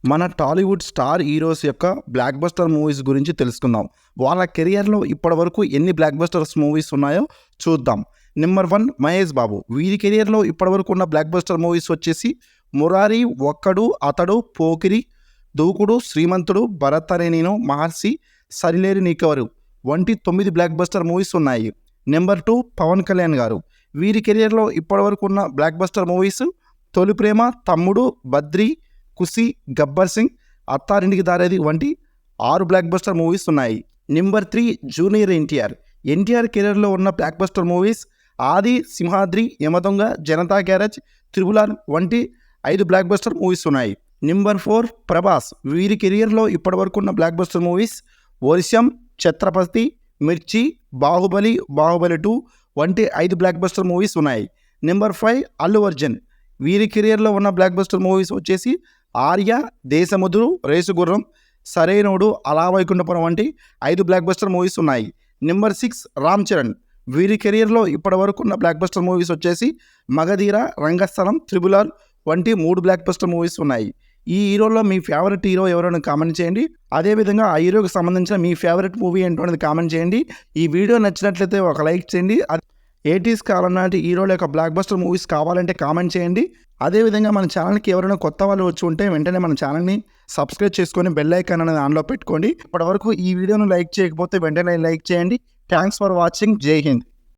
మన Tollywood star heroes యొక్క block buster movies గురించి తెలుసుకుందాం. వాళ్ళ కెరియర్లో ఇప్పటివరకు ఎన్ని బ్లాక్ బస్టర్స్ మూవీస్ ఉన్నాయో చూద్దాం. నెంబర్ 1 మహేష్ బాబు. వీరి కెరియర్లో ఇప్పటివరకు ఉన్న బ్లాక్ బస్టర్ మూవీస్ వచ్చేసి మురారి, ఒక్కడు, అతడు, పోకిరి, దూకుడు, శ్రీమంతుడు, భరత్ అనే నేను, మహర్షి, సరిలేరు నీకెవరు వంటి 9 బ్లాక్ బస్టర్ మూవీస్ ఉన్నాయి. నెంబర్ 2 పవన్ కళ్యాణ్ గారు. వీరి కెరియర్లో ఇప్పటివరకు ఉన్న బ్లాక్ బస్టర్ మూవీస్ తొలి ప్రేమ, తమ్ముడు, బద్రి, కుసి, గబ్బర్ సింగ్, అత్తారింటికి దారేది వంటి 6 బ్లాక్ బస్టర్ మూవీస్ ఉన్నాయి. Number 3 junior NTR. ఎన్టీఆర్ కెరీర్లో ఉన్న blockbuster movies Aadi, Simhadri, Yamadonga, Janatha Garage, triple వంటి 5 బ్లాక్ బస్టర్ మూవీస్ ఉన్నాయి. నెంబర్ 4 ప్రభాస్. వీరి కెరియర్లో ఇప్పటివరకు ఉన్న బ్లాక్ బస్టర్ మూవీస్ వర్షం, ఛత్రపతి, మిర్చి, బాహుబలి, బాహుబలి 2 వంటి 5 బ్లాక్ బస్టర్ మూవీస్ ఉన్నాయి. నెంబర్ 5 అల్లు అర్జున్. వీరి కెరియర్లో ఉన్న బ్లాక్ బస్టర్ మూవీస్ వచ్చేసి ఆర్య, దేశముద్రు, రేసుగుర్రం, సరైనోడు, అలా వైకుంఠపురం వంటి 5 బ్లాక్ బస్టర్ మూవీస్ ఉన్నాయి. నెంబర్ 6 రామ్ చరణ్. వీరి కెరియర్లో ఇప్పటివరకు ఉన్న బ్లాక్ బస్టర్ మూవీస్ వచ్చేసి మగధీర, రంగస్థలం, త్రిబుల్ ఆర్ వంటి 3 బ్లాక్ బస్టర్ మూవీస్ ఉన్నాయి. ఈ హీరోలో మీ ఫేవరెట్ హీరో ఎవరైనా కామెంట్ చేయండి. అదేవిధంగా ఆ హీరోకి సంబంధించిన మీ ఫేవరెట్ మూవీ ఏంటో అనేది కామెంట్ చేయండి. ఈ వీడియో నచ్చినట్లయితే ఒక లైక్ చేయండి. 80s కాలం నాటి హీరోల యొక్క బ్లాక్ బస్టర్ మూవీస్ కావాలంటే కామెంట్ చేయండి. అదేవిధంగా మన ఛానల్కి ఎవరైనా కొత్త వాళ్ళు వచ్చి ఉంటే వెంటనే మన ఛానల్ని సబ్స్క్రైబ్ చేసుకొని బెల్ ఐకాన్ అనేది ఆన్లో పెట్టుకోండి. ఇప్పటివరకు ఈ వీడియోను లైక్ చేయకపోతే వెంటనే లైక్ చేయండి. Thanks for watching. జై హింద్.